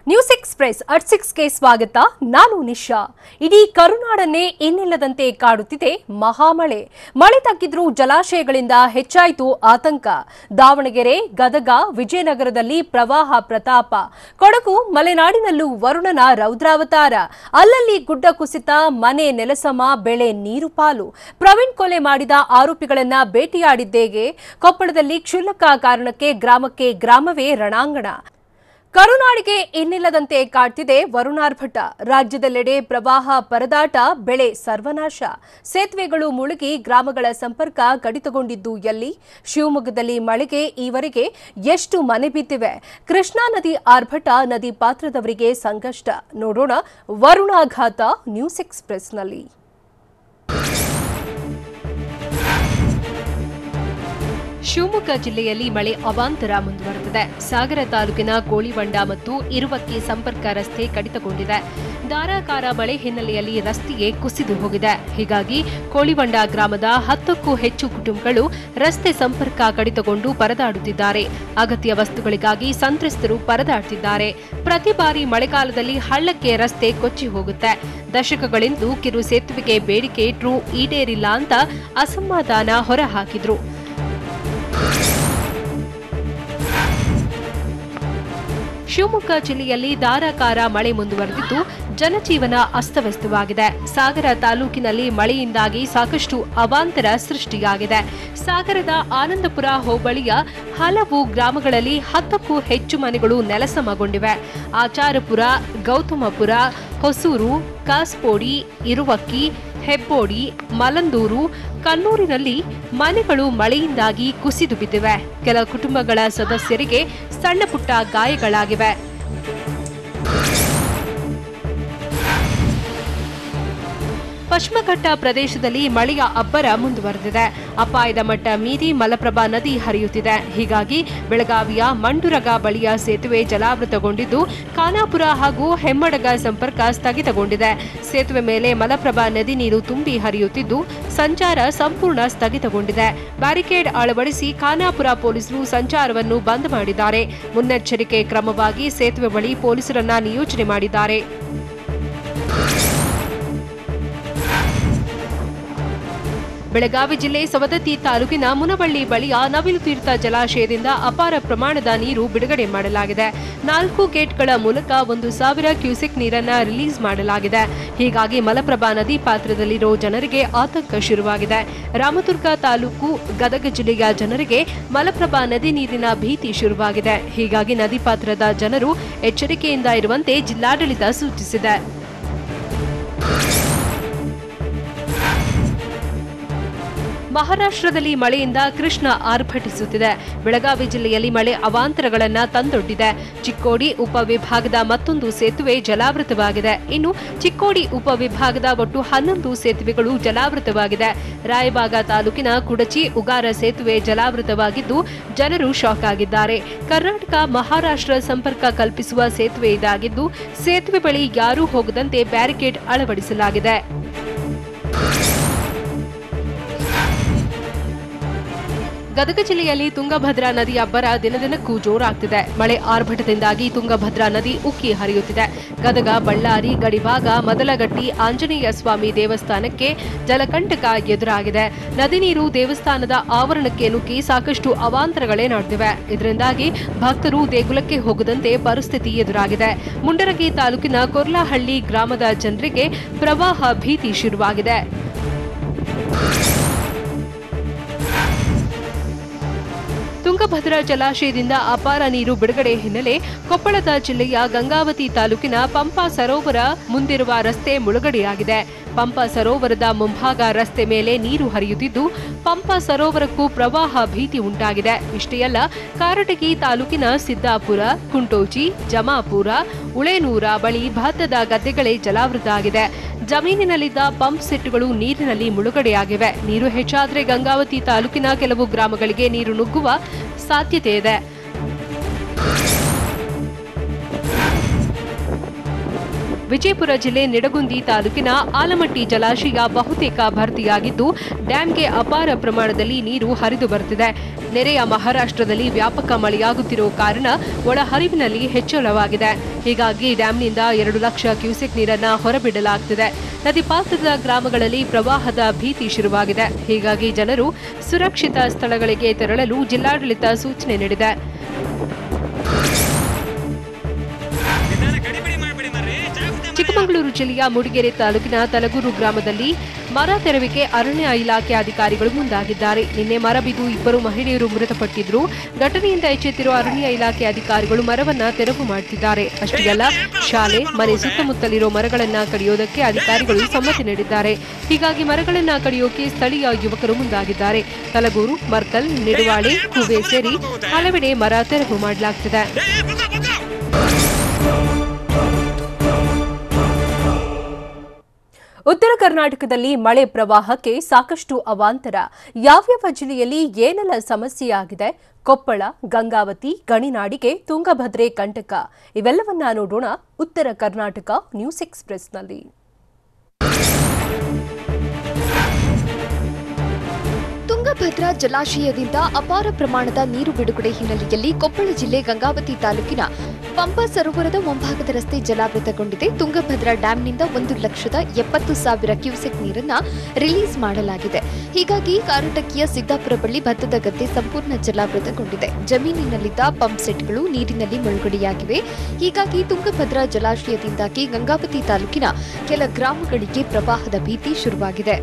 News express at 6ಗೆ ಸ್ವಾಗತ. ನಾನು ನಿಶಾ. ಇಡೀ ಕರುನಾಡನ್ನೇ ಇನ್ನಿಲ್ಲದಂತೆ ಕಾಡುತ್ತಿದೆ ಮಹಾಮಳೆ. ಮಳೆ ತಗ್ಗಿದ್ರೂ ಜಲಾಶಯಗಳಿಂದ ಹೆಚ್ಚಾಯಿತು ಆತಂಕ. ದಾವಣಗೆರೆ, ಗದಗ, ವಿಜಯನಗರದಲ್ಲಿ ಪ್ರವಾಹ ಪ್ರತಾಪ. ಕೊಡಗು, ಮಲೆನಾಡಿನಲ್ಲೂ ವರುಣನ ರೌದ್ರಾವತಾರ. ಅಲ್ಲಲ್ಲಿ ಗುಡ್ಡ ಕುಸಿತ, ಮನೆ ನೆಲಸಮ, ಬೆಳೆ ನೀರು ಪಾಲು. ಪ್ರವೀಣ್ ಕೊಲೆ ಮಾಡಿದ ಆರೋಪಿಗಳನ್ನ ಭೇಟಿಯಾಡಿದ್ದೇಗೆ. ಕೊಪ್ಪಳದಲ್ಲಿ ಕ್ಷುಲ್ಲಕ ಕಾರಣಕ್ಕೆ ಗ್ರಾಮಕ್ಕೆ ಗ್ರಾಮವೇ ರಣಾಂಗಣ. ಕರುನಾಡಿಗೆ ಇನ್ನಿಲ್ಲದಂತೆ ಕಾಡ್ತಿದೆ ವರುಣಾರ್ಭಟ. ರಾಜ್ಯದೆಲ್ಲೆಡೆ ಪ್ರವಾಹ ಪರದಾಟ, ಬೆಳೆ ಸರ್ವನಾಶ. ಸೇತುವೆಗಳು ಮುಳುಗಿ ಗ್ರಾಮಗಳ ಸಂಪರ್ಕ ಕಡಿತಗೊಂಡಿದ್ದು ಎಲ್ಲಿ? ಶಿವಮೊಗ್ಗದಲ್ಲಿ ಮಳೆಗೆ ಈವರೆಗೆ ಎಷ್ಟು ಮನೆ ಬಿದ್ದಿವೆ? ಕೃಷ್ಣಾ ನದಿ ಆರ್ಭಟ, ನದಿ ಪಾತ್ರದವರಿಗೆ ಸಂಕಷ್ಟ. ನೋಡೋಣ ವರುಣಾಘಾತ ನ್ಯೂಸ್ ಎಕ್ಸ್‌ಪ್ರೆಸ್‌ನಲ್ಲಿ. ಶಿವಮೊಗ್ಗ ಜಿಲ್ಲೆಯಲ್ಲಿ ಮಳೆ ಅವಾಂತರ ಮುಂದುವರೆದಿದೆ. ಸಾಗರ ತಾಲೂಕಿನ ಕೋಳಿವಂಡ ಮತ್ತು ಇರುವಕ್ಕಿ ಸಂಪರ್ಕ ರಸ್ತೆ ಕಡಿತಗೊಂಡಿದೆ. ಧಾರಾಕಾರ ಮಳೆ ಹಿನ್ನೆಲೆಯಲ್ಲಿ ರಸ್ತೆಯೇ ಕುಸಿದು ಹೋಗಿದೆ. ಹೀಗಾಗಿ ಕೋಳಿವಂಡ ಗ್ರಾಮದ 10ಕ್ಕೂ ಹೆಚ್ಚು ಕುಟುಂಬಗಳು ರಸ್ತೆ ಸಂಪರ್ಕ ಕಡಿತಗೊಂಡು ಪರದಾಡುತ್ತಿದ್ದಾರೆ. ಅಗತ್ಯ ವಸ್ತುಗಳಿಗಾಗಿ ಸಂತ್ರಸ್ತರು ಪರದಾಡುತ್ತಿದ್ದಾರೆ. ಪ್ರತಿ ಬಾರಿ ಮಳೆಗಾಲದಲ್ಲಿ ಹಳ್ಳಕ್ಕೆ ರಸ್ತೆ ಕೊಚ್ಚಿ ಹೋಗುತ್ತೆ. ದಶಕಗಳಿಂದ ಕಿರು ಸೇತುವೆಗೆ ಬೇಡಿಕೆ ಇಟ್ರೂ ಈಡೇರಿಲ್ಲ ಅಂತ ಅಸಮಾಧಾನ ಹೊರಹಾಕಿದ್ರು. ಶಿವಮೊಗ್ಗ ಜಿಲ್ಲೆಯಲ್ಲಿ ಧಾರಾಕಾರ ಮಳೆ ಮುಂದುವರೆದಿದ್ದು ಜನಜೀವನ ಅಸ್ತವ್ಯಸ್ತವಾಗಿದೆ. ಸಾಗರ ತಾಲೂಕಿನಲ್ಲಿ ಮಳೆಯಿಂದಾಗಿ ಸಾಕಷ್ಟು ಅವಾಂತರ ಸೃಷ್ಟಿಯಾಗಿದೆ. ಸಾಗರದ ಆನಂದಪುರ ಹೋಬಳಿಯ ಹಲವು ಗ್ರಾಮಗಳಲ್ಲಿ 10ಕ್ಕೂ ಹೆಚ್ಚು ಮನೆಗಳು ನೆಲಸಮಗೊಂಡಿವೆ. ಆಚಾರಪುರ, ಗೌತಮಪುರ, ಹೊಸೂರು, ಕಾಸ್ಪೋಡಿ, ಇರುವಕ್ಕಿ, ಹೆಬ್ಬೋಡಿ, ಮಲಂದೂರು, ಕನ್ನೂರಿನಲ್ಲಿ ಮನೆಗಳು ಮಳೆಯಿಂದಾಗಿ ಕುಸಿದು ಬಿದ್ದಿವೆ. ಕೆಲ ಕುಟುಂಬಗಳ ಸದಸ್ಯರಿಗೆ ಸಣ್ಣಪುಟ್ಟ ಗಾಯಗಳಾಗಿವೆ. ಪಶ್ಚಿಮಘಟ್ಟ ಪ್ರದೇಶದಲ್ಲಿ ಮಳೆಯ ಅಬ್ಬರ ಮುಂದುವರೆದಿದೆ. ಅಪಾಯದ ಮಟ್ಟ ಮೀರಿ ಮಲಪ್ರಭಾ ನದಿ ಹರಿಯುತ್ತಿದೆ. ಹೀಗಾಗಿ ಬೆಳಗಾವಿಯ ಮಂಡುರಗ ಬಳಿಯ ಸೇತುವೆ ಜಲಾವೃತಗೊಂಡಿದ್ದು ಖಾನಾಪುರ ಹಾಗೂ ಹೆಮ್ಮಡಗ ಸಂಪರ್ಕ ಸ್ಥಗಿತಗೊಂಡಿದೆ. ಸೇತುವೆ ಮೇಲೆ ಮಲಪ್ರಭಾ ನದಿ ನೀರು ತುಂಬಿ ಹರಿಯುತ್ತಿದ್ದು ಸಂಚಾರ ಸಂಪೂರ್ಣ ಸ್ಥಗಿತಗೊಂಡಿದೆ. ಬ್ಯಾರಿಕೇಡ್ ಅಳವಡಿಸಿ ಖಾನಾಪುರ ಪೊಲೀಸರು ಸಂಚಾರವನ್ನು ಬಂದ್ ಮಾಡಿದ್ದಾರೆ. ಮುನ್ನೆಚ್ಚರಿಕೆ ಕ್ರಮವಾಗಿ ಸೇತುವೆ ಬಳಿ ಪೊಲೀಸರನ್ನ ನಿಯೋಜನೆ ಮಾಡಿದ್ದಾರೆ. ಬೆಳಗಾವಿ ಜಿಲ್ಲೆ ಸವದತ್ತಿ ತಾಲೂಕಿನ ಮುನವಳ್ಳಿ ಬಳಿಯ ನವಿಲು ತೀರ್ಥ ಜಲಾಶಯದಿಂದ ಅಪಾರ ಪ್ರಮಾಣದ ನೀರು ಬಿಡುಗಡೆ ಮಾಡಲಾಗಿದೆ. 4 ಗೇಟ್ಗಳ ಮೂಲಕ 1,000 ಕ್ಯೂಸೆಕ್ ನೀರನ್ನ ರಿಲೀಸ್ ಮಾಡಲಾಗಿದೆ. ಹೀಗಾಗಿ ಮಲಪ್ರಭಾ ನದಿ ಪಾತ್ರದಲ್ಲಿರೋ ಜನರಿಗೆ ಆತಂಕ ಶುರುವಾಗಿದೆ. ರಾಮದುರ್ಗ ತಾಲೂಕು, ಗದಗ ಜಿಲ್ಲೆಯ ಜನರಿಗೆ ಮಲಪ್ರಭಾ ನದಿ ನೀರಿನ ಭೀತಿ ಶುರುವಾಗಿದೆ. ಹೀಗಾಗಿ ನದಿ ಪಾತ್ರದ ಜನರು ಎಚ್ಚರಿಕೆಯಿಂದ ಇರುವಂತೆ ಜಿಲ್ಲಾಡಳಿತ ಸೂಚಿಸಿದೆ. ಮಹಾರಾಷ್ಟ್ರದಲ್ಲಿ ಮಳೆಯಿಂದ ಕೃಷ್ಣ ಆರ್ಭಟಿಸುತ್ತಿದೆ. ಬೆಳಗಾವಿ ಜಿಲ್ಲೆಯಲ್ಲಿ ಮಳೆ ಅವಾಂತರಗಳನ್ನು ತಂದೊಡ್ಡಿದೆ. ಚಿಕ್ಕೋಡಿ ಉಪವಿಭಾಗದ ಮತ್ತೊಂದು ಸೇತುವೆ ಜಲಾವೃತವಾಗಿದೆ. ಇನ್ನು ಚಿಕ್ಕೋಡಿ ಉಪವಿಭಾಗದ ಒಟ್ಟು 11 ಸೇತುವೆಗಳು ಜಲಾವೃತವಾಗಿದೆ. ರಾಯಬಾಗ ತಾಲೂಕಿನ ಕುಡಚಿ ಉಗಾರ ಸೇತುವೆ ಜಲಾವೃತವಾಗಿದ್ದು ಜನರು ಶಾಕ್ ಆಗಿದ್ದಾರೆ. ಕರ್ನಾಟಕ ಮಹಾರಾಷ್ಟ್ರ ಸಂಪರ್ಕ ಕಲ್ಪಿಸುವ ಸೇತುವೆ ಇದಾಗಿದ್ದು ಸೇತುವೆ ಬಳಿ ಯಾರೂ ಹೋಗದಂತೆ ಬ್ಯಾರಿಕೇಡ್ ಅಳವಡಿಸಲಾಗಿದೆ. ಗದಗ ಜಿಲ್ಲೆಯಲ್ಲಿ ತುಂಗಭದ್ರಾ ನದಿ ಅಬ್ಬರ ದಿನದಿನಕ್ಕೂ ಜೋರಾಗ್ತಿದೆ. ಮಳೆ ಆರ್ಭಟದಿಂದಾಗಿ ತುಂಗಭದ್ರಾ ನದಿ ಉಕ್ಕಿ ಹರಿಯುತ್ತಿದೆ. ಗದಗ ಬಳ್ಳಾರಿ ಗಡಿಭಾಗ ಮದಲಗಟ್ಟಿ ಆಂಜನೇಯ ಸ್ವಾಮಿ ದೇವಸ್ಥಾನಕ್ಕೆ ಜಲಕಂಟಕ ಎದುರಾಗಿದೆ. ನದಿ ನೀರು ದೇವಸ್ಥಾನದ ಆವರಣಕ್ಕೆ ನುಗ್ಗಿ ಸಾಕಷ್ಟು ಅವಾಂತರಗಳೇ ನಡೆದಿವೆ. ಇದರಿಂದಾಗಿ ಭಕ್ತರು ದೇಗುಲಕ್ಕೆ ಹೋಗದಂತೆ ಪರಿಸ್ಥಿತಿ ಎದುರಾಗಿದೆ. ಮುಂಡರಗಿ ತಾಲೂಕಿನ ಕೊರ್ಲಹಳ್ಳಿ ಗ್ರಾಮದ ಜನರಿಗೆ ಪ್ರವಾಹ ಭೀತಿ ಶುರುವಾಗಿದೆ. ತುಂಗಭದ್ರಾ ಜಲಾಶಯದಿಂದ ಅಪಾರ ನೀರು ಬಿಡುಗಡೆ ಹಿನ್ನೆಲೆ ಕೊಪ್ಪಳದ ಜಿಲ್ಲೆಯ ಗಂಗಾವತಿ ತಾಲೂಕಿನ ಪಂಪಾ ಸರೋವರ ಮುಂದಿರುವ ರಸ್ತೆ ಮುಳುಗಡೆಯಾಗಿದೆ. ಪಂಪಾ ಸರೋವರದ ಮುಂಭಾಗ ರಸ್ತೆ ಮೇಲೆ ನೀರು ಹರಿಯುತ್ತಿದ್ದು ಪಂಪಾ ಸರೋವರಕ್ಕೂ ಪ್ರವಾಹ ಭೀತಿ ಉಂಟಾಗಿದೆ. ಇಷ್ಟೇ ಅಲ್ಲ, ಕಾರಟಗಿ ತಾಲೂಕಿನ ಸಿದ್ದಾಪುರ, ಕುಂಟೋಜಿ, ಜಮಾಪುರ, ಉಳೇನೂರ ಬಳಿ ಭತ್ತದ ಗದ್ದೆಗಳೇ ಜಲಾವೃತ ಆಗಿದೆ. ಜಮೀನಿನಲ್ಲಿದ್ದ ಪಂಪ್ ಸೆಟ್ಗಳು ನೀರಿನಲ್ಲಿ ಮುಳುಗಡೆಯಾಗಿವೆ. ನೀರು ಹೆಚ್ಚಾದರೆ ಗಂಗಾವತಿ ತಾಲೂಕಿನ ಕೆಲವು ಗ್ರಾಮಗಳಿಗೆ ನೀರು ನುಗ್ಗುವ ಸಾಧ್ಯತೆ ಇದೆ. ವಿಜಯಪುರ ಜಿಲ್ಲೆ ನಿಡಗುಂದಿ ತಾಲೂಕಿನ ಆಲಮಟ್ಟಿ ಜಲಾಶಯ ಬಹುತೇಕ ಭರ್ತಿಯಾಗಿದ್ದು ಡ್ಯಾಂಗೆ ಅಪಾರ ಪ್ರಮಾಣದಲ್ಲಿ ನೀರು ಹರಿದು ಬರುತ್ತಿದೆ. ನೆರೆಯ ಮಹಾರಾಷ್ಟ್ರದಲ್ಲಿ ವ್ಯಾಪಕ ಮಳೆಯಾಗುತ್ತಿರುವ ಕಾರಣ ಒಳಹರಿವಿನಲ್ಲಿ ಹೆಚ್ಚಳವಾಗಿದೆ. ಹೀಗಾಗಿ ಡ್ಯಾಂನಿಂದ 2 ಲಕ್ಷ ಕ್ಯೂಸೆಕ್ ನೀರನ್ನು ಹೊರಬಿಡಲಾಗುತ್ತಿದೆ. ನದಿ ಪಾತ್ರದ ಗ್ರಾಮಗಳಲ್ಲಿ ಪ್ರವಾಹದ ಭೀತಿ ಶುರುವಾಗಿದೆ. ಹೀಗಾಗಿ ಜನರು ಸುರಕ್ಷಿತ ಸ್ಥಳಗಳಿಗೆ ತೆರಳಲು ಜಿಲ್ಲಾಡಳಿತ ಸೂಚನೆ ನೀಡಿದೆ. ಚಿಕ್ಕಮಗಳೂರು ಜಿಲ್ಲೆಯ ಮೂಡಿಗೆರೆ ತಾಲೂಕಿನ ತಲಗೂರು ಗ್ರಾಮದಲ್ಲಿ ಮರ ತೆರವಿಗೆ ಅರಣ್ಯ ಇಲಾಖೆ ಅಧಿಕಾರಿಗಳು ಮುಂದಾಗಿದ್ದಾರೆ. ನಿನ್ನೆ ಮರ ಬಿದ್ದು 2 ಮಹಿಳೆಯರು ಮೃತಪಟ್ಟಿದ್ರು. ಘಟನೆಯಿಂದ ಎಚ್ಚೆತ್ತಿರುವ ಅರಣ್ಯ ಇಲಾಖೆ ಅಧಿಕಾರಿಗಳು ಮರವನ್ನ ತೆರವು ಮಾಡುತ್ತಿದ್ದಾರೆ. ಅಷ್ಟೇ ಅಲ್ಲ, ಶಾಲೆ, ಮನೆ ಸುತ್ತಮುತ್ತಲಿರೋ ಮರಗಳನ್ನ ಕಡಿಯೋದಕ್ಕೆ ಅಧಿಕಾರಿಗಳು ಸಮ್ಮತಿ ನೀಡಿದ್ದಾರೆ. ಹೀಗಾಗಿ ಮರಗಳನ್ನ ಕಡಿಯೋಕೆ ಸ್ಥಳೀಯ ಯುವಕರು ಮುಂದಾಗಿದ್ದಾರೆ. ತಲಗೂರು, ಮರ್ಕಲ್, ನಿಡುವಾಳೆ, ಕೂವೆ ಸೇರಿ ಹಲವೆಡೆ ಮರ ತೆರವು ಮಾಡಲಾಗುತ್ತಿದೆ. ಉತ್ತರ ಕರ್ನಾಟಕದಲ್ಲಿ ಮಳೆ ಪ್ರವಾಹಕ್ಕೆ ಸಾಕಷ್ಟು ಅವಾಂತರ. ಯಾವ್ಯಾವ ಜಿಲ್ಲೆಯಲ್ಲಿ ಏನೆಲ್ಲ ಸಮಸ್ಯೆಯಾಗಿದೆ? ಕೊಪ್ಪಳ, ಗಂಗಾವತಿ, ಗಣಿನಾಡಿಗೆ ತುಂಗಭದ್ರೆ ಕಂಟಕ. ಇವೆಲ್ಲವನ್ನ ನೋಡೋಣ ಉತ್ತರ ಕರ್ನಾಟಕ ನ್ಯೂಸ್ ಎಕ್ಸ್‌ಪ್ರೆಸ್‌ನಲ್ಲಿ. ತುಂಗಭದ್ರಾ ಜಲಾಶಯದಿಂದ ಅಪಾರ ಪ್ರಮಾಣದ ನೀರು ಬಿಡುಗಡೆ ಹಿನ್ನೆಲೆಯಲ್ಲಿ ಕೊಪ್ಪಳ ಜಿಲ್ಲೆ ಗಂಗಾವತಿ ತಾಲೂಕಿನ ಪಂಪಾ ಸರೋವರದ ಮುಂಭಾಗದ ರಸ್ತೆ ಜಲಾವೃತಗೊಂಡಿದೆ. ತುಂಗಭದ್ರಾ ಡ್ಯಾಂನಿಂದ 1,70,000 ಕ್ಯೂಸೆಕ್ ನೀರನ್ನು ರಿಲೀಸ್ ಮಾಡಲಾಗಿದೆ. ಹೀಗಾಗಿ ಕಾರಟಕ್ಕಿಯ ಸಿದ್ದಾಪುರ ಬಳಿ ಭತ್ತದ ಗದ್ದೆ ಸಂಪೂರ್ಣ ಜಲಾವೃತಗೊಂಡಿದೆ. ಜಮೀನಿನಲ್ಲಿದ್ದ ಪಂಪ್ ಸೆಟ್ಗಳು ನೀರಿನಲ್ಲಿ ಮುಳುಗಡೆಯಾಗಿವೆ. ಹೀಗಾಗಿ ತುಂಗಭದ್ರಾ ಜಲಾಶಯದಿಂದಾಗಿ ಗಂಗಾವತಿ ತಾಲೂಕಿನ ಕೆಲ ಗ್ರಾಮಗಳಿಗೆ ಪ್ರವಾಹದ ಭೀತಿ ಶುರುವಾಗಿದೆ.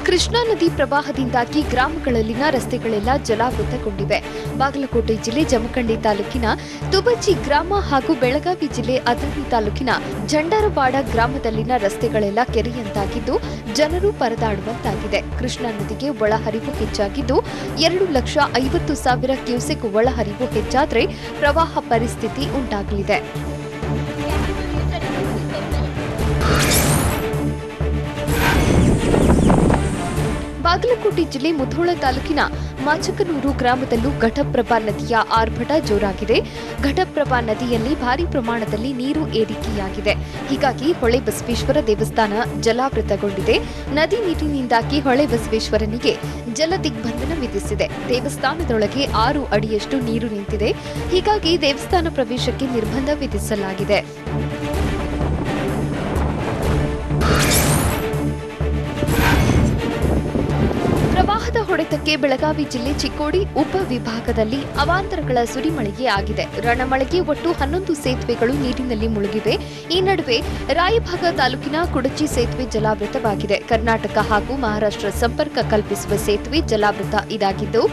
ಕೃಷ್ಣಾ ನದಿ ಪ್ರವಾಹದಿಂದಾಗಿ ಗ್ರಾಮಗಳಲ್ಲಿನ ರಸ್ತೆಗಳೆಲ್ಲ ಜಲಾವೃತಗೊಂಡಿವೆ. ಬಾಗಲಕೋಟೆ ಜಿಲ್ಲೆ ಜಮಖಂಡಿ ತಾಲೂಕಿನ ತುಬಚಿ ಗ್ರಾಮ ಹಾಗೂ ಬೆಳಗಾವಿ ಜಿಲ್ಲೆ ಅಥಣಿ ತಾಲೂಕಿನ ಜಂಡರವಾಡ ಗ್ರಾಮದಲ್ಲಿನ ರಸ್ತೆಗಳೆಲ್ಲ ಕೆರೆಯಂತಾಗಿದ್ದು ಜನರು ಪರದಾಡುವಂತಾಗಿದೆ. ಕೃಷ್ಣಾ ನದಿಗೆ ಒಳಹರಿವು ಹೆಚ್ಚಾಗಿದ್ದು 2,50,000 ಕ್ಯೂಸೆಕ್ ಒಳಹರಿವು ಹೆಚ್ಚಾದರೆ ಪ್ರವಾಹ ಪರಿಸ್ಥಿತಿ ಉಂಟಾಗಲಿದೆ. ಬಾಗಲಕೋಟೆ ಜಿಲ್ಲೆ ಮುಧೋಳ ತಾಲೂಕಿನ ಮಾಚಕನೂರು ಗ್ರಾಮದಲ್ಲೂ ಘಟಪ್ರಭಾ ನದಿಯ ಆರ್ಭಟ ಜೋರಾಗಿದೆ. ಘಟಪ್ರಭಾ ನದಿಯಲ್ಲಿ ಭಾರಿ ಪ್ರಮಾಣದಲ್ಲಿ ನೀರು ಏರಿಕೆಯಾಗಿದೆ. ಹೀಗಾಗಿ ಹೊಳೆ ಬಸವೇಶ್ವರ ದೇವಸ್ಥಾನ ಜಲಾವೃತಗೊಂಡಿದೆ. ನದಿ ನೀರಿನಿಂದಾಗಿ ಹೊಳೆ ಬಸವೇಶ್ವರನಿಗೆ ಜಲ ದಿಗ್ಬಂಧನ ವಿಧಿಸಿದೆ. ದೇವಸ್ಥಾನದೊಳಗೆ 6 ಅಡಿಯಷ್ಟು ನೀರು ನಿಂತಿದೆ. ಹೀಗಾಗಿ ದೇವಸ್ಥಾನ ಪ್ರವೇಶಕ್ಕೆ ನಿರ್ಬಂಧ ವಿಧಿಸಲಾಗಿದೆ. ಪ್ರವಾಹದ ಹೊಡೆತಕ್ಕೆ ಬೆಳಗಾವಿ ಜಿಲ್ಲೆ ಚಿಕ್ಕೋಡಿ ಉಪವಿಭಾಗದಲ್ಲಿ ಅವಾಂತರಗಳ ಸುರಿಮಳೆಗೆ ಆಗಿದೆ. ರಣಮಳೆಗೆ ಒಟ್ಟು 11 ಸೇತುವೆಗಳು ನೀರಿನಲ್ಲಿ ಮುಳುಗಿವೆ. ಈ ನಡುವೆ ರಾಯಭಾಗ ತಾಲೂಕಿನ ಕುಡಚಿ ಸೇತುವೆ ಜಲಾವೃತವಾಗಿದೆ. ಕರ್ನಾಟಕ ಹಾಗೂ ಮಹಾರಾಷ್ಟ್ರ ಸಂಪರ್ಕ ಕಲ್ಪಿಸುವ ಸೇತುವೆ ಜಲಾವೃತ ಇದಾಗಿದ್ದು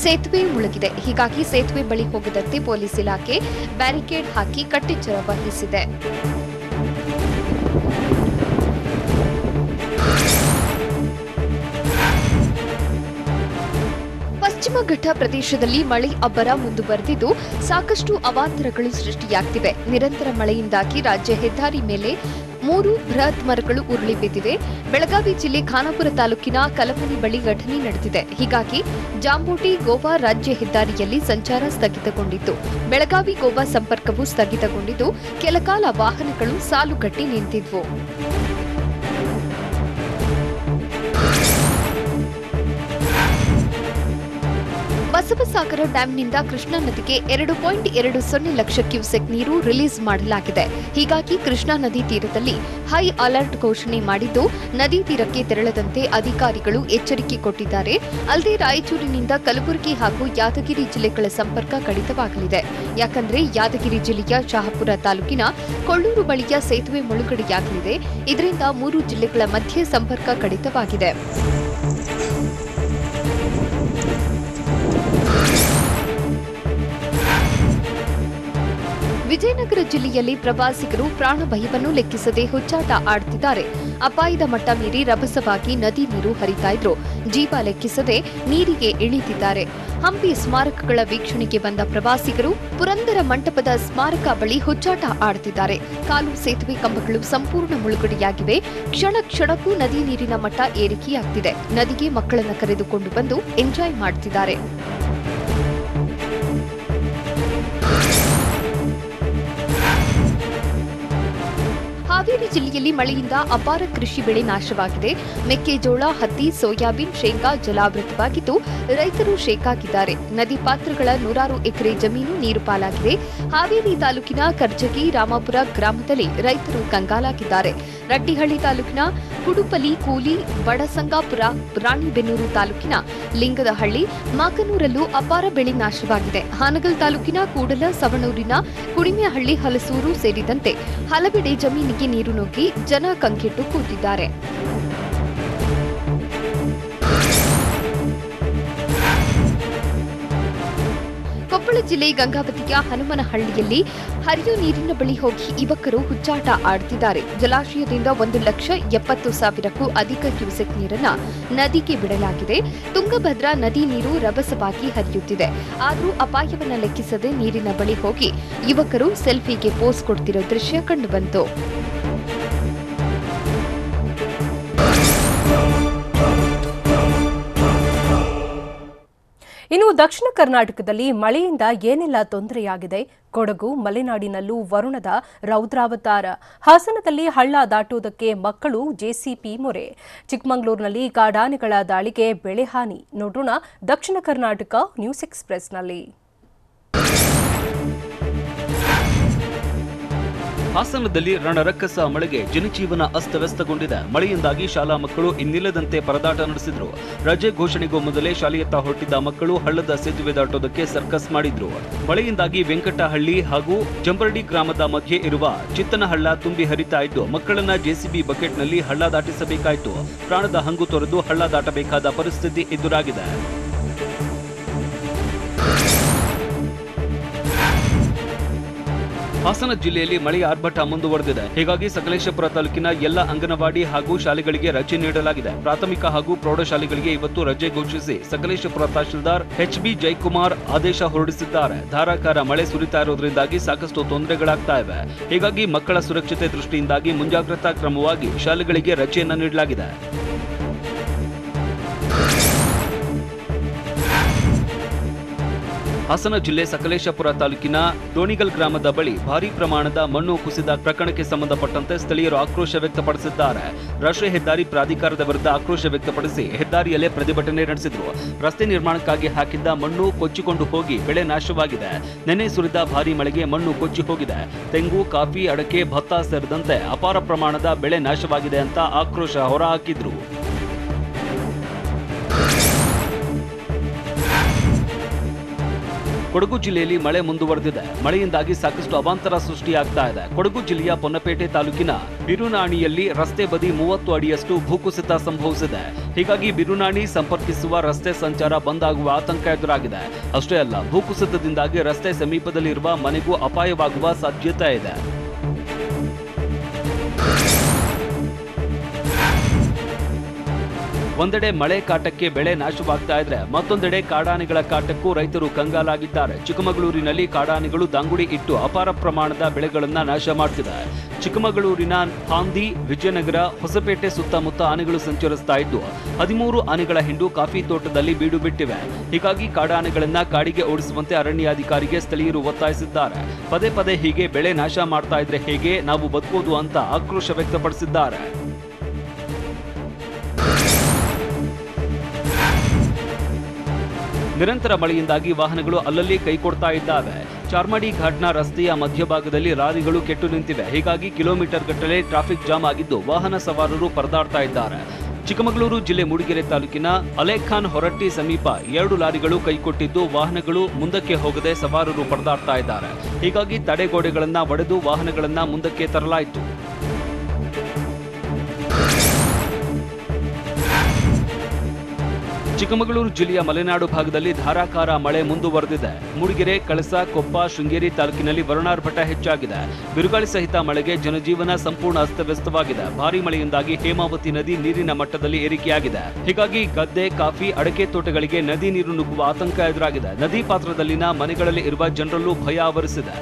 ಸೇತುವೆ ಮುಳುಗಿದೆ. ಹೀಗಾಗಿ ಸೇತುವೆ ಬಳಿ ಹೋಗದಂತೆ ಪೊಲೀಸ್ ಇಲಾಖೆ ಬ್ಯಾರಿಕೇಡ್ ಹಾಕಿ ಕಟ್ಟೆಚ್ಚರ ವಹಿಸಿದೆ. ಪಶ್ಚಿಮ ಘಟ್ಟ ಪ್ರದೇಶದಲ್ಲಿ ಮಳೆ ಅಬ್ಬರ ಮುಂದುವರೆದಿದ್ದು ಸಾಕಷ್ಟು ಅವಾಂತರಗಳು ಸೃಷ್ಟಿಯಾಗ್ತಿವೆ. ನಿರಂತರ ಮಳೆಯಿಂದಾಗಿ ರಾಜ್ಯ ಹೆದ್ದಾರಿ ಮೇಲೆ 3 ಬೃಹತ್ ಮರಗಳು ಉರುಳಿ ಬಿದ್ದಿವೆ. ಬೆಳಗಾವಿ ಜಿಲ್ಲೆ ಖಾನಾಪುರ ತಾಲೂಕಿನ ಕಲಮನಿ ಬಳಿ ಘಟನೆ ನಡೆದಿದೆ. ಹೀಗಾಗಿ ಜಾಂಬೋಟಿ ಗೋವಾ ರಾಜ್ಯ ಹೆದ್ದಾರಿಯಲ್ಲಿ ಸಂಚಾರ ಸ್ಥಗಿತಗೊಂಡಿತ್ತು. ಬೆಳಗಾವಿ ಗೋವಾ ಸಂಪರ್ಕವೂ ಸ್ಥಗಿತಗೊಂಡಿದ್ದು ಕೆಲಕಾಲ ವಾಹನಗಳು ಸಾಲುಗಟ್ಟಿ ನಿಂತಿದ್ವು. ಬಸವಸಾಗರ ಡ್ಯಾಂನಿಂದ ಕೃಷ್ಣಾ ನದಿಗೆ 2.20 ಲಕ್ಷ ಕ್ಯೂಸೆಕ್ ನೀರು ರಿಲೀಸ್ ಮಾಡಲಾಗಿದೆ. ಹೀಗಾಗಿ ಕೃಷ್ಣಾ ನದಿ ತೀರದಲ್ಲಿ ಹೈ ಅಲರ್ಟ್ ಘೋಷಣೆ ಮಾಡಿದ್ದು ನದಿ ತೀರಕ್ಕೆ ತೆರಳದಂತೆ ಅಧಿಕಾರಿಗಳು ಎಚ್ಚರಿಕೆ ಕೊಟ್ಟಿದ್ದಾರೆ. ಅಲ್ಲದೆ ರಾಯಚೂರಿನಿಂದ ಕಲಬುರಗಿ ಹಾಗೂ ಯಾದಗಿರಿ ಜಿಲ್ಲೆಗಳ ಸಂಪರ್ಕ ಕಡಿತವಾಗಲಿದೆ. ಯಾಕಂದ್ರೆ ಯಾದಗಿರಿ ಜಿಲ್ಲೆಯ ಶಹಾಪುರ ತಾಲೂಕಿನ ಕೊಳ್ಳೂರು ಬಳಿಯ ಸೇತುವೆ ಮುಳುಗಡೆಯಾಗಲಿದೆ. ಇದರಿಂದ 3 ಜಿಲ್ಲೆಗಳ ಮಧ್ಯೆ ಸಂಪರ್ಕ ಕಡಿತವಾಗಿದೆ. ವಿಜಯನಗರ ಜಿಲ್ಲೆಯಲ್ಲಿ ಪ್ರವಾಸಿಗರು ಪ್ರಾಣ ಭಯವನ್ನು ಲೆಕ್ಕಿಸದೆ ಹುಚ್ಚಾಟ ಆಡುತ್ತಿದ್ದಾರೆ. ಅಪಾಯದ ಮಟ್ಟ ಮೀರಿ ರಭಸವಾಗಿ ನದಿ ನೀರು ಹರಿತಾ ಇದ್ರು ಜೀವ ಲೆಕ್ಕಿಸದೆ ನೀರಿಗೆ ಇಳಿದಿದ್ದಾರೆ. ಹಂಪಿ ಸ್ಮಾರಕಗಳ ವೀಕ್ಷಣೆಗೆ ಬಂದ ಪ್ರವಾಸಿಗರು ಪುರಂದರ ಮಂಟಪದ ಸ್ಮಾರಕ ಬಳಿ ಹುಚ್ಚಾಟ ಆಡುತ್ತಿದ್ದಾರೆ. ಕಾಲು ಸೇತುವೆ ಕಂಬಗಳು ಸಂಪೂರ್ಣ ಮುಳುಗಡೆಯಾಗಿವೆ. ಕ್ಷಣ ಕ್ಷಣಕ್ಕೂ ನದಿ ನೀರಿನ ಮಟ್ಟ ಏರಿಕೆಯಾಗ್ತಿದೆ. ನದಿಗೆ ಮಕ್ಕಳನ್ನ ಕರೆದುಕೊಂಡು ಬಂದು ಎಂಜಾಯ್ ಮಾಡುತ್ತಿದ್ದಾರೆ. ಹಾವೇರಿ ಜಿಲ್ಲೆಯಲ್ಲಿ ಮಳೆಯಿಂದ ಅಪಾರ ಕೃಷಿ ಬೆಳೆ ನಾಶವಾಗಿದೆ. ಮೆಕ್ಕೆಜೋಳ, ಹತ್ತಿ, ಸೋಯಾಬೀನ್, ಶೇಂಗಾ ಜಲಾವೃತವಾಗಿದ್ದು ರೈತರು ಶೇಕಾಗಿದ್ದಾರೆ. ನದಿ ಪಾತ್ರಗಳ ನೂರಾರು ಎಕರೆ ಜಮೀನು ನೀರು ಪಾಲಾಗಿದೆ. ಹಾವೇರಿ ತಾಲೂಕಿನ ಕರ್ಜಗಿ, ರಾಮಾಪುರ ಗ್ರಾಮದಲ್ಲಿ ರೈತರು ಕಂಗಾಲಾಗಿದ್ದಾರೆ. ರಟ್ಟಿಹಳ್ಳಿ ತಾಲೂಕಿನ ಕುಡುಪಲಿ, ಕೂಲಿ, ಬಡಸಂಗಾಪುರ, ರಾಣಿಬೆನ್ನೂರು ತಾಲೂಕಿನ ಲಿಂಗದಹಳ್ಳಿ, ಮಾಕನೂರಲ್ಲೂ ಅಪಾರ ಬೆಳೆ ನಾಶವಾಗಿದೆ. ಹಾನಗಲ್ ತಾಲೂಕಿನ ಕೂಡಲ, ಸವಣೂರಿನ ಕುಣಿಮೆಹಳ್ಳಿ, ಹಲಸೂರು ಸೇರಿದಂತೆ ಹಲವೆಡೆ ಜಮೀನಿಗೆ ನೀರು ನುಗ್ಗಿ ಜನ ಕಂಗೆಟ್ಟು ಕೂತಿದ್ದಾರೆ. ಕೊಪ್ಪಳ ಜಿಲ್ಲೆ ಗಂಗಾವತಿಯ ಹನುಮನಹಳ್ಳಿಯಲ್ಲಿ ಹರಿಯೋ ನೀರಿನ ಬಳಿ ಹೋಗಿ ಯುವಕರು ಹುಚ್ಚಾಟ ಆಡುತ್ತಿದ್ದಾರೆ. ಜಲಾಶಯದಿಂದ 1,70,000ಕ್ಕೂ ಅಧಿಕ ಕ್ಯೂಸೆಕ್ ನೀರನ್ನ ನದಿಗೆ ಬಿಡಲಾಗಿದೆ. ತುಂಗಭದ್ರಾ ನದಿ ನೀರು ರಭಸವಾಗಿ ಹರಿಯುತ್ತಿದೆ. ಆದರೂ ಅಪಾಯವನ್ನ ಲೆಕ್ಕಿಸದೆ ನೀರಿನ ಬಳಿ ಹೋಗಿ ಯುವಕರು ಸೆಲ್ಫಿಗೆ ಪೋಸ್ ಕೊಡ್ತಿರೋ ದೃಶ್ಯ ಕಂಡುಬಂತು. ಇನ್ನು ದಕ್ಷಿಣ ಕರ್ನಾಟಕದಲ್ಲಿ ಮಳೆಯಿಂದ ಏನೆಲ್ಲ ತೊಂದರೆಯಾಗಿದೆ? ಕೊಡಗು, ಮಲೆನಾಡಿನಲ್ಲೂ ವರುಣದ ರೌದ್ರಾವತಾರ. ಹಾಸನದಲ್ಲಿ ಹಳ್ಳ ದಾಟುವುದಕ್ಕೆ ಮಕ್ಕಳು ಜೆಸಿಪಿ ಮೊರೆ. ಚಿಕ್ಕಮಗಳೂರಿನಲ್ಲಿ ಕಾಡಾನೆಗಳ ದಾಳಿಗೆ ಬೆಳೆ ಹಾನಿ. ನೋಡೋಣ ದಕ್ಷಿಣ ಕರ್ನಾಟಕ ನ್ಯೂಸ್ ಎಕ್ಸ್‌ಪ್ರೆಸ್‌ನಲ್ಲಿ. ಹಾಸನದಲ್ಲಿ ರಣರಕ್ಕಸ ಮಳೆಗೆ ಜನಜೀವನ ಅಸ್ತವ್ಯಸ್ತಗೊಂಡಿದೆ. ಮಳೆಯಿಂದಾಗಿ ಶಾಲಾ ಮಕ್ಕಳು ಇನ್ನಿಲ್ಲದಂತೆ ಪರದಾಟ ನಡೆಸಿದ್ರು. ರಜೆ ಘೋಷಣೆಗೂ ಮೊದಲೇ ಶಾಲೆಯತ್ತ ಹೊರಟಿದ್ದ ಮಕ್ಕಳು ಹಳ್ಳದ ಸೇತುವೆ ದಾಟೋದಕ್ಕೆ ಸರ್ಕಸ್ ಮಾಡಿದ್ರು. ಮಳೆಯಿಂದಾಗಿ ವೆಂಕಟಹಳ್ಳಿ ಹಾಗೂ ಜಂಬರಡಿ ಗ್ರಾಮದ ಮಧ್ಯೆ ಇರುವ ಚಿತ್ತನಹಳ್ಳ ತುಂಬಿ ಹರಿತಾ ಇದ್ದು ಮಕ್ಕಳನ್ನ ಜೆಸಿಬಿ ಬಕೆಟ್ನಲ್ಲಿ ಹಳ್ಳ ದಾಟಿಸಬೇಕಾಯಿತು. ಪ್ರಾಣದ ಹಂಗು ತೊರೆದು ಹಳ್ಳ ದಾಟಬೇಕಾದ ಪರಿಸ್ಥಿತಿ ಎದುರಾಗಿದೆ. ಹಾಸನ ಜಿಲ್ಲೆಯಲ್ಲಿ ಮಳೆಯ ಆರ್ಭಟ ಮುಂದುವರೆದಿದೆ. ಹೀಗಾಗಿ ಸಕಲೇಶಪುರ ತಾಲೂಕಿನ ಎಲ್ಲ ಅಂಗನವಾಡಿ ಹಾಗೂ ಶಾಲೆಗಳಿಗೆ ರಜೆ ನೀಡಲಾಗಿದೆ. ಪ್ರಾಥಮಿಕ ಹಾಗೂ ಪ್ರೌಢಶಾಲೆಗಳಿಗೆ ಇವತ್ತು ರಜೆ ಘೋಷಿಸಿ ಸಕಲೇಶಪುರ ತಹಶೀಲ್ದಾರ್ ಎಚ್.ಬಿ. ಜಯಕುಮಾರ್ ಆದೇಶ ಹೊರಡಿಸಿದ್ದಾರೆ. ಧಾರಾಕಾರ ಮಳೆ ಸುರಿತಾ ಇರೋದ್ರಿಂದಾಗಿ ಸಾಕಷ್ಟು ತೊಂದರೆಗಳಾಗ್ತಾ ಇವೆ. ಹೀಗಾಗಿ ಮಕ್ಕಳ ಸುರಕ್ಷತೆ ದೃಷ್ಟಿಯಿಂದಾಗಿ ಮುಂಜಾಗ್ರತಾ ಕ್ರಮವಾಗಿ ಶಾಲೆಗಳಿಗೆ ರಜೆಯನ್ನು ನೀಡಲಾಗಿದೆ. ಹಾಸನ ಜಿಲ್ಲೆ ಸಕಲೇಶಪುರ ತಾಲೂಕಿನ ದೋಣಿಗಲ್ ಗ್ರಾಮದ ಬಳಿ ಭಾರೀ ಪ್ರಮಾಣದ ಮಣ್ಣು ಕುಸಿದ ಪ್ರಕರಣಕ್ಕೆ ಸಂಬಂಧಪಟ್ಟಂತೆ ಸ್ಥಳೀಯರು ಆಕ್ರೋಶ ವ್ಯಕ್ತಪಡಿಸಿದ್ದಾರೆ. ರಾಷ್ಟ್ರೀಯ ಹೆದ್ದಾರಿ ಪ್ರಾಧಿಕಾರದ ವಿರುದ್ಧ ಆಕ್ರೋಶ ವ್ಯಕ್ತಪಡಿಸಿ ಹೆದ್ದಾರಿಯಲ್ಲೇ ಪ್ರತಿಭಟನೆ ನಡೆಸಿದ್ರು. ರಸ್ತೆ ನಿರ್ಮಾಣಕ್ಕಾಗಿ ಹಾಕಿದ್ದ ಮಣ್ಣು ಕೊಚ್ಚಿಕೊಂಡು ಹೋಗಿ ಬೆಳೆ ನಾಶವಾಗಿದೆ. ನೆನ್ನೆ ಸುರಿದ ಭಾರೀ ಮಳೆಗೆ ಮಣ್ಣು ಕೊಚ್ಚಿ ಹೋಗಿದೆ. ತೆಂಗು, ಕಾಫಿ, ಅಡಕೆ, ಭತ್ತ ಸೇರಿದಂತೆ ಅಪಾರ ಪ್ರಮಾಣದ ಬೆಳೆ ನಾಶವಾಗಿದೆ ಅಂತ ಆಕ್ರೋಶ ಹೊರಹಾಕಿದ್ರು. ಕೊಡಗು ಜಿಲ್ಲೆಯಲ್ಲಿ ಮಳೆ ಮುಂದುವರೆದಿದೆ. ಮಳೆಯಿಂದಾಗಿ ಸಾಕಷ್ಟು ಅವಾಂತರ ಸೃಷ್ಟಿಯಾಗ್ತಾ ಇದೆ. ಕೊಡಗು ಜಿಲ್ಲೆಯ ಪೊನ್ನಪೇಟೆ ತಾಲೂಕಿನ ಬಿರುನಾಣಿಯಲ್ಲಿ ರಸ್ತೆ ಬದಿ 30 ಅಡಿಯಷ್ಟು ಭೂಕುಸಿತ ಸಂಭವಿಸಿದೆ. ಹೀಗಾಗಿ ಬಿರುನಾಣಿ ಸಂಪರ್ಕಿಸುವ ರಸ್ತೆ ಸಂಚಾರ ಬಂದ್ ಆಗುವ ಆತಂಕ ಎದುರಾಗಿದೆ. ಅಷ್ಟೇ ಅಲ್ಲ, ಭೂಕುಸಿತದಿಂದಾಗಿ ರಸ್ತೆ ಸಮೀಪದಲ್ಲಿರುವ ಮನೆಗೂ ಅಪಾಯವಾಗುವ ಸಾಧ್ಯತೆ ಇದೆ. ಒಂದೆಡೆ ಮಳೆ ಕಾಟಕ್ಕೆ ಬೆಳೆ ನಾಶವಾಗ್ತಾ ಇದ್ರೆ ಮತ್ತೊಂದೆಡೆ ಕಾಡಾನೆಗಳ ಕಾಟಕ್ಕೂ ರೈತರು ಕಂಗಾಲಾಗಿದ್ದಾರೆ. ಚಿಕ್ಕಮಗಳೂರಿನಲ್ಲಿ ಕಾಡಾನೆಗಳು ದಾಂಗುಡಿ ಇಟ್ಟು ಅಪಾರ ಪ್ರಮಾಣದ ಬೆಳೆಗಳನ್ನ ನಾಶ ಮಾಡ್ತಿದೆ. ಚಿಕ್ಕಮಗಳೂರಿನ ಹಾಂದಿ, ವಿಜಯನಗರ, ಹೊಸಪೇಟೆ ಸುತ್ತಮುತ್ತ ಆನೆಗಳು ಸಂಚರಿಸ್ತಾ ಇದ್ದು 13 ಆನೆಗಳ ಹಿಂಡು ಕಾಫಿ ತೋಟದಲ್ಲಿ ಬೀಡು ಬಿಟ್ಟಿವೆ. ಹೀಗಾಗಿ ಕಾಡಾನೆಗಳನ್ನ ಕಾಡಿಗೆ ಓಡಿಸುವಂತೆ ಅರಣ್ಯಾಧಿಕಾರಿಗೆ ಸ್ಥಳೀಯರು ಒತ್ತಾಯಿಸಿದ್ದಾರೆ. ಪದೇ ಪದೇ ಹೀಗೆ ಬೆಳೆ ನಾಶ ಮಾಡ್ತಾ ಇದ್ರೆ ಹೇಗೆ ನಾವು ಬದುಕೋದು ಅಂತ ಆಕ್ರೋಶ ವ್ಯಕ್ತಪಡಿಸಿದ್ದಾರೆ. ನಿರಂತರ ಮಳೆಯಿಂದಾಗಿ ವಾಹನಗಳು ಅಲ್ಲಲ್ಲಿ ಕೈಕೊಡ್ತಾ ಇದ್ದಾವೆ. ಚಾರ್ಮಾಡಿ ಘಾಟ್ನ ರಸ್ತೆಯ ಮಧ್ಯಭಾಗದಲ್ಲಿ ಲಾರಿಗಳು ಕೆಟ್ಟು ನಿಂತಿವೆ. ಹೀಗಾಗಿ ಕಿಲೋಮೀಟರ್ ಗಟ್ಟಲೆ ಟ್ರಾಫಿಕ್ ಜಾಮ್ ಆಗಿದ್ದು ವಾಹನ ಸವಾರರು ಪರದಾಡ್ತಾ ಇದ್ದಾರೆ. ಚಿಕ್ಕಮಗಳೂರು ಜಿಲ್ಲೆ ಮೂಡಿಗೆರೆ ತಾಲೂಕಿನ ಅಲೇಖಾನ್ ಹೊರಟ್ಟಿ ಸಮೀಪ 2 ಲಾರಿಗಳು ಕೈಕೊಟ್ಟಿದ್ದು ವಾಹನಗಳು ಮುಂದಕ್ಕೆ ಹೋಗದೆ ಸವಾರರು ಪರದಾಡ್ತಾ ಇದ್ದಾರೆ. ಹೀಗಾಗಿ ತಡೆಗೋಡೆಗಳನ್ನ ಒಡೆದು ವಾಹನಗಳನ್ನ ಮುಂದಕ್ಕೆ ತರಲಾಯಿತು. ಚಿಕ್ಕಮಗಳೂರು ಜಿಲ್ಲೆಯ ಮಲೆನಾಡು ಭಾಗದಲ್ಲಿ ಧಾರಾಕಾರ ಮಳೆ ಮುಂದುವರೆದಿದೆ. ಮೂಡಿಗೆರೆ, ಕಳಸ, ಕೊಪ್ಪ, ಶೃಂಗೇರಿ ತಾಲೂಕಿನಲ್ಲಿ ವರುಣಾರ್ಭಟ ಹೆಚ್ಚಾಗಿದೆ. ಬಿರುಗಾಳಿ ಸಹಿತ ಮಳೆಗೆ ಜನಜೀವನ ಸಂಪೂರ್ಣ ಅಸ್ತವ್ಯಸ್ತವಾಗಿದೆ. ಭಾರೀ ಮಳೆಯಿಂದಾಗಿ ಹೇಮಾವತಿ ನದಿ ನೀರಿನ ಮಟ್ಟದಲ್ಲಿ ಏರಿಕೆಯಾಗಿದೆ. ಹೀಗಾಗಿ ಗದ್ದೆ, ಕಾಫಿ, ಅಡಕೆ ತೋಟಗಳಿಗೆ ನದಿ ನೀರು ನುಗ್ಗುವ ಆತಂಕ ಎದುರಾಗಿದೆ. ನದಿ ಪಾತ್ರದಲ್ಲಿನ ಮನೆಗಳಲ್ಲಿ ಇರುವ ಜನರಲ್ಲೂ ಭಯ ಆವರಿಸಿದೆ.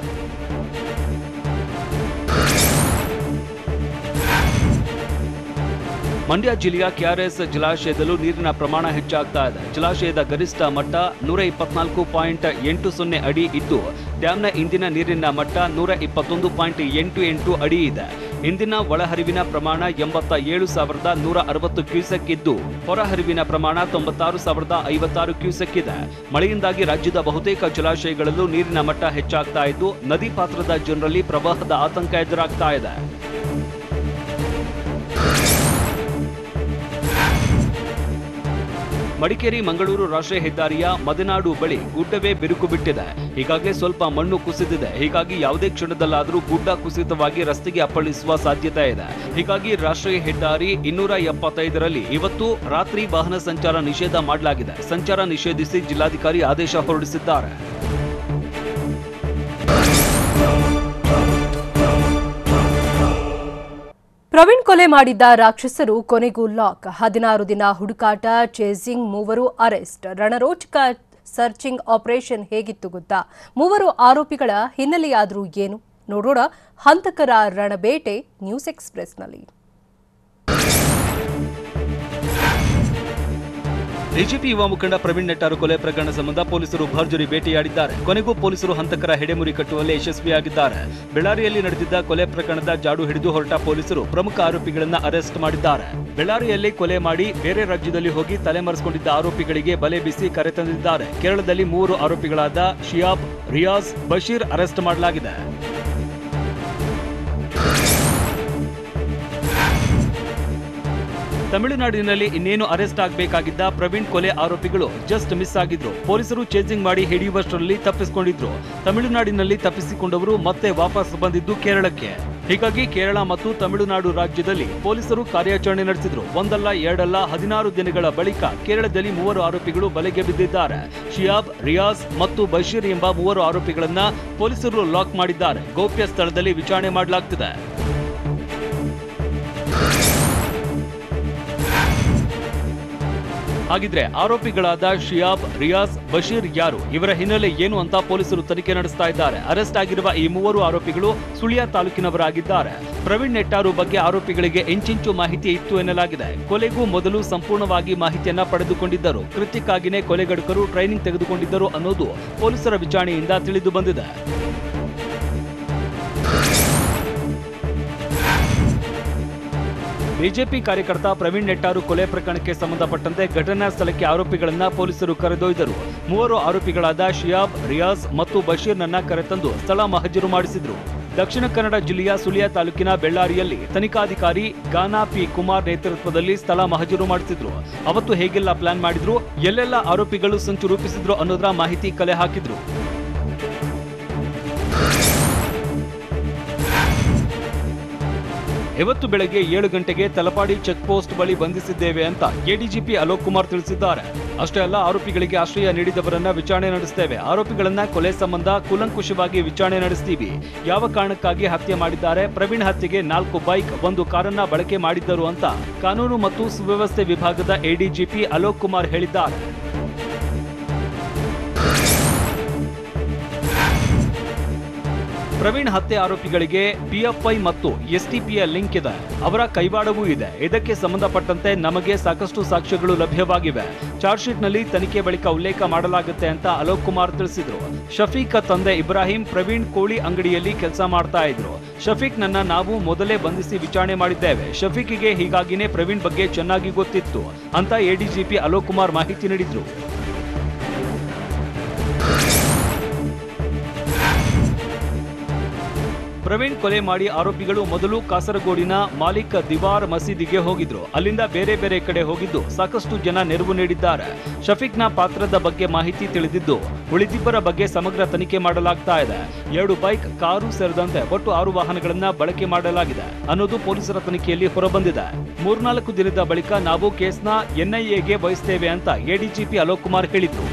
ಮಂಡ್ಯ ಜಿಲ್ಲೆಯ ಕೆಆರ್ಎಸ್ ಜಲಾಶಯದಲ್ಲೂ ನೀರಿನ ಪ್ರಮಾಣ ಹೆಚ್ಚಾಗ್ತಾ ಇದೆ. ಜಲಾಶಯದ ಗರಿಷ್ಠ ಮಟ್ಟ 124.80 ಅಡಿ ಇದ್ದು ಡ್ಯಾಂನ ಇಂದಿನ ನೀರಿನ ಮಟ್ಟ 121.88 ಅಡಿ ಇದೆ. ಇಂದಿನ ಒಳಹರಿವಿನ ಪ್ರಮಾಣ 87,160 ಕ್ಯೂಸೆಕ್ ಇದ್ದು ಹೊರಹರಿವಿನ ಪ್ರಮಾಣ 96,056 ಕ್ಯೂಸೆಕ್ ಇದೆ. ಮಳೆಯಿಂದಾಗಿ ರಾಜ್ಯದ ಬಹುತೇಕ ಜಲಾಶಯಗಳಲ್ಲೂ ನೀರಿನ ಮಟ್ಟ ಹೆಚ್ಚಾಗ್ತಾ ಇದ್ದು ನದಿ ಪಾತ್ರದ ಜನರಲ್ಲಿ ಪ್ರವಾಹದ ಆತಂಕ ಎದುರಾಗ್ತಾ ಇದೆ. ಮಡಿಕೇರಿ ಮಂಗಳೂರು ರಾಷ್ಟ್ರೀಯ ಹೆದ್ದಾರಿಯ ಮದನಾಡು ಬಳಿ ಗುಡ್ಡವೇ ಬಿರುಕು ಬಿಟ್ಟಿದೆ. ಹೀಗಾಗಿ ಸ್ವಲ್ಪ ಮಣ್ಣು ಕುಸಿದಿದೆ. ಹೀಗಾಗಿ ಯಾವುದೇ ಕ್ಷಣದಲ್ಲಾದರೂ ಗುಡ್ಡ ಕುಸಿತವಾಗಿ ರಸ್ತೆಗೆ ಅಪ್ಪಳಿಸುವ ಸಾಧ್ಯತೆ ಇದೆ. ಹೀಗಾಗಿ ರಾಷ್ಟ್ರೀಯ ಹೆದ್ದಾರಿ 275ರಲ್ಲಿ ಇವತ್ತು ರಾತ್ರಿ ವಾಹನ ಸಂಚಾರ ನಿಷೇಧ ಮಾಡಲಾಗಿದೆ. ಸಂಚಾರ ನಿಷೇಧಿಸಿ ಜಿಲ್ಲಾಧಿಕಾರಿ ಆದೇಶ ಹೊರಡಿಸಿದ್ದಾರೆ. ಪ್ರವೀಣ್ ಕೊಲೆ ಮಾಡಿದ್ದ ರಾಕ್ಷಸರು ಕೊನೆಗೂ ಲಾಕ್. 16 ದಿನ ಹುಡುಕಾಟ, ಚೇಸಿಂಗ್, 3 ಅರೆಸ್ಟ್. ರಣರೋಚಕ ಸರ್ಚಿಂಗ್ ಆಪರೇಷನ್ ಹೇಗಿತ್ತು ಗೊತ್ತಾ? 3 ಆರೋಪಿಗಳ ಹಿನ್ನೆಲೆಯಾದರೂ ಏನು ನೋಡೋಣ. ಹಂತಕರ ರಣಬೇಟೆ ನ್ಯೂಸ್ ಎಕ್ಸ್‌ಪ್ರೆಸ್‌ನಲ್ಲಿ. ಬಿಜೆಪಿ ಯುವ ಮುಖಂಡ ಪ್ರವೀಣ್ ನೆಟ್ಟಾರು ಕೊಲೆ ಪ್ರಕರಣ ಸಂಬಂಧ ಪೊಲೀಸರು ಭರ್ಜರಿ ಬೇಟೆಯಾಡಿದ್ದಾರೆ. ಕೊನೆಗೂ ಪೊಲೀಸರು ಹಂತಕರ ಹೆಡೆಮುರಿ ಕಟ್ಟುವಲ್ಲಿ ಯಶಸ್ವಿಯಾಗಿದ್ದಾರೆ. ಬೆಳ್ಳಾರಿಯಲ್ಲಿ ನಡೆದಿದ್ದ ಕೊಲೆ ಪ್ರಕರಣದ ಜಾಡು ಹಿಡಿದು ಹೊರಟ ಪೊಲೀಸರು ಪ್ರಮುಖ ಆರೋಪಿಗಳನ್ನು ಅರೆಸ್ಟ್ ಮಾಡಿದ್ದಾರೆ. ಬೆಳ್ಳಾರಿಯಲ್ಲಿ ಕೊಲೆ ಮಾಡಿ ಬೇರೆ ರಾಜ್ಯದಲ್ಲಿ ಹೋಗಿ ತಲೆಮರೆಸಿಕೊಂಡಿದ್ದ ಆರೋಪಿಗಳಿಗೆ ಬಲೆ ಬೀಸಿ ಕರೆತಂದಿದ್ದಾರೆ. ಕೇರಳದಲ್ಲಿ 3 ಆರೋಪಿಗಳಾದ ಶಿಯಾಬ್, ರಿಯಾಜ್, ಬಶೀರ್ ಅರೆಸ್ಟ್ ಮಾಡಲಾಗಿದೆ. ತಮಿಳುನಾಡಿನಲ್ಲಿ ಇನ್ನೇನು ಅರೆಸ್ಟ್ ಆಗಬೇಕಾಗಿದ್ದ ಪ್ರವೀಣ್ ಕೊಲೆ ಆರೋಪಿಗಳು ಜಸ್ಟ್ ಮಿಸ್ ಆಗಿದ್ರು. ಪೊಲೀಸರು ಚೇಸಿಂಗ್ ಮಾಡಿ ಹಿಡಿಯುವಷ್ಟರಲ್ಲಿ ತಪ್ಪಿಸಿಕೊಂಡಿದ್ರು. ತಮಿಳುನಾಡಿನಲ್ಲಿ ತಪ್ಪಿಸಿಕೊಂಡವರು ಮತ್ತೆ ವಾಪಸ್ ಬಂದಿದ್ದು ಕೇರಳಕ್ಕೆ. ಹೀಗಾಗಿ ಕೇರಳ ಮತ್ತು ತಮಿಳುನಾಡು ರಾಜ್ಯದಲ್ಲಿ ಪೊಲೀಸರು ಕಾರ್ಯಾಚರಣೆ ನಡೆಸಿದ್ರು. ಒಂದಲ್ಲ ಎರಡಲ್ಲ 16 ದಿನಗಳ ಬಳಿಕ ಕೇರಳದಲ್ಲಿ 3 ಆರೋಪಿಗಳು ಬಲೆಗೆ ಬಿದ್ದಿದ್ದಾರೆ. ಶಿಯಾಬ್, ರಿಯಾಜ್ ಮತ್ತು ಬಶೀರ್ ಎಂಬ 3 ಆರೋಪಿಗಳನ್ನ ಪೊಲೀಸರು ಲಾಕ್ ಮಾಡಿದ್ದಾರೆ. ಗೌಪ್ಯ ಸ್ಥಳದಲ್ಲಿ ವಿಚಾರಣೆ ಮಾಡಲಾಗ್ತಿದೆ. ಹಾಗಿದ್ರೆ ಆರೋಪಿಗಳಾದ ಶಿಯಾಬ್, ರಿಯಾಜ್, ಬಶೀರ್ ಯಾರು? ಇವರ ಹಿನ್ನೆಲೆ ಏನು ಅಂತ ಪೊಲೀಸರು ತನಿಖೆ ನಡೆಸ್ತಾ ಇದ್ದಾರೆ. ಅರೆಸ್ಟ್ ಆಗಿರುವ ಈ 3 ಆರೋಪಿಗಳು ಸುಳ್ಯ ತಾಲೂಕಿನವರಾಗಿದ್ದಾರೆ. ಪ್ರವೀಣ್ ನೆಟ್ಟಾರು ಬಗ್ಗೆ ಆರೋಪಿಗಳಿಗೆ ಇಂಚಿಂಚು ಮಾಹಿತಿ ಇತ್ತು ಎನ್ನಲಾಗಿದೆ. ಕೊಲೆಗೂ ಮೊದಲು ಸಂಪೂರ್ಣವಾಗಿ ಮಾಹಿತಿಯನ್ನ ಪಡೆದುಕೊಂಡಿದ್ದರು. ಕೃತ್ಯಕ್ಕಾಗಿಯೇ ಕೊಲೆಗಡುಕರು ಟ್ರೈನಿಂಗ್ ತೆಗೆದುಕೊಂಡಿದ್ದರು ಅನ್ನೋದು ಪೊಲೀಸರ ವಿಚಾರಣೆಯಿಂದ ತಿಳಿದು ಬಂದಿದೆ. ಬಿಜೆಪಿ ಕಾರ್ಯಕರ್ತ ಪ್ರವೀಣ್ ನೆಟ್ಟಾರು ಕೊಲೆ ಪ್ರಕರಣಕ್ಕೆ ಸಂಬಂಧಪಟ್ಟಂತೆ ಘಟನಾ ಸ್ಥಳಕ್ಕೆ ಆರೋಪಿಗಳನ್ನ ಪೊಲೀಸರು ಕರೆದೊಯ್ದರು. 3 ಆರೋಪಿಗಳಾದ ಶಿಯಾಬ್, ರಿಯಾಜ್ ಮತ್ತು ಬಶೀರ್ನನ್ನ ಕರೆತಂದು ಸ್ಥಳ ಮಹಜರು ಮಾಡಿಸಿದ್ರು. ದಕ್ಷಿಣ ಕನ್ನಡ ಜಿಲ್ಲೆಯ ಸುಳ್ಯ ತಾಲೂಕಿನ ಬೆಳ್ಳಾರಿಯಲ್ಲಿ ತನಿಖಾಧಿಕಾರಿ ಗಾನಾ ಪಿ ಕುಮಾರ್ ನೇತೃತ್ವದಲ್ಲಿ ಸ್ಥಳ ಮಹಜರು ಮಾಡಿಸಿದ್ರು. ಅವತ್ತು ಹೇಗೆಲ್ಲ ಪ್ಲಾನ್ ಮಾಡಿದ್ರು, ಎಲ್ಲೆಲ್ಲ ಆರೋಪಿಗಳು ಸಂಚು ರೂಪಿಸಿದ್ರು ಅನ್ನೋದರ ಮಾಹಿತಿ ಕಲೆ ಹಾಕಿದ್ರು. ಇವತ್ತು ಬೆಳಗ್ಗೆ 7 ಗಂಟೆಗೆ ತಲಪಾಡಿ ಚೆಕ್ ಪೋಸ್ಟ್ ಬಳಿ ಬಂಧಿಸಿದ್ದೇವೆ ಅಂತ ಎಡಿಜಿಪಿ ಅಲೋಕ್ ಕುಮಾರ್ ತಿಳಿಸಿದ್ದಾರೆ. ಅಷ್ಟೇ ಅಲ್ಲ, ಆರೋಪಿಗಳಿಗೆ ಆಶ್ರಯ ನೀಡಿದವರನ್ನ ವಿಚಾರಣೆ ನಡೆಸುತ್ತೇವೆ. ಆರೋಪಿಗಳನ್ನ ಕೊಲೆ ಸಂಬಂಧ ಕೂಲಂಕುಷವಾಗಿ ವಿಚಾರಣೆ ನಡೆಸ್ತೀವಿ. ಯಾವ ಕಾರಣಕ್ಕಾಗಿ ಹತ್ಯೆ ಮಾಡಿದ್ದಾರೆ, ಪ್ರವೀಣ್ ಹತ್ಯೆಗೆ 4 ಬೈಕ್, 1 ಕಾರನ್ನ ಬಳಕೆ ಮಾಡಿದ್ದರು ಅಂತ ಕಾನೂನು ಮತ್ತು ಸುವ್ಯವಸ್ಥೆ ವಿಭಾಗದ ಎಡಿಜಿಪಿ ಅಲೋಕ್ ಕುಮಾರ್ ಹೇಳಿದ್ದಾರೆ. ಪ್ರವೀಣ್ ಹತ್ಯೆ ಆರೋಪಿಗಳಿಗೆ ಪಿಎಫ್ಐ ಮತ್ತು ಎಸ್ಟಿಪಿಯ ಲಿಂಕ್ ಇದೆ. ಅವರ ಕೈವಾಡವೂ ಇದೆ. ಇದಕ್ಕೆ ಸಂಬಂಧಪಟ್ಟಂತೆ ನಮಗೆ ಸಾಕಷ್ಟು ಸಾಕ್ಷ್ಯಗಳು ಲಭ್ಯವಾಗಿವೆ. ಚಾರ್ಜ್ ಶೀಟ್ನಲ್ಲಿ ತನಿಖೆ ಬಳಿಕ ಉಲ್ಲೇಖ ಮಾಡಲಾಗುತ್ತೆ ಅಂತ ಅಲೋಕ್ ಕುಮಾರ್ ತಿಳಿಸಿದ್ರು. ಶಫೀಕ್ ತಂದೆ ಇಬ್ರಾಹಿಂ ಪ್ರವೀಣ್ ಕೋಳಿ ಅಂಗಡಿಯಲ್ಲಿ ಕೆಲಸ ಮಾಡ್ತಾ ಇದ್ರು. ಶಫೀಕ್ ನನ್ನ ನಾವು ಮೊದಲೇ ಬಂಧಿಸಿ ವಿಚಾರಣೆ ಮಾಡಿದ್ದೇವೆ. ಶಫೀಕಿಗೆ ಹೀಗಾಗಿನೇ ಪ್ರವೀಣ್ ಬಗ್ಗೆ ಚೆನ್ನಾಗಿ ಗೊತ್ತಿತ್ತು ಅಂತ ಎಡಿಜಿಪಿ ಅಲೋಕ್ ಕುಮಾರ್ ಮಾಹಿತಿ ನೀಡಿದ್ರು. ಪ್ರವೀಣ್ ಕೊಲೆ ಮಾಡಿ ಆರೋಪಿಗಳು ಮೊದಲು ಕಾಸರಗೋಡಿನ ಮಾಲಿಕ್ ದಿವಾರ್ ಮಸೀದಿಗೆ ಹೋಗಿದ್ರು. ಅಲ್ಲಿಂದ ಬೇರೆ ಬೇರೆ ಕಡೆ ಹೋಗಿದ್ದು ಸಾಕಷ್ಟು ಜನ ನೆರವು ನೀಡಿದ್ದಾರೆ. ಶಫೀಕ್ನ ಪಾತ್ರದ ಬಗ್ಗೆ ಮಾಹಿತಿ ತಿಳಿದಿದ್ದು ಉಳಿದಿಬ್ಬರ ಬಗ್ಗೆ ಸಮಗ್ರ ತನಿಖೆ ಮಾಡಲಾಗ್ತಾ ಇದೆ. 2 ಬೈಕ್, ಕಾರು ಸೇರಿದಂತೆ ಒಟ್ಟು 6 ವಾಹನಗಳನ್ನ ಬಳಕೆ ಮಾಡಲಾಗಿದೆ ಅನ್ನೋದು ಪೊಲೀಸರ ತನಿಖೆಯಲ್ಲಿ ಹೊರಬಂದಿದೆ. 3-4 ದಿನದ ಬಳಿಕ ನಾವು ಕೇಸ್ನ ಎನ್ಐಎಗೆ ವಹಿಸ್ತೇವೆ ಅಂತ ಎಡಿಜಿಪಿ ಅಲೋಕ್ ಕುಮಾರ್ ಹೇಳಿದ್ರು.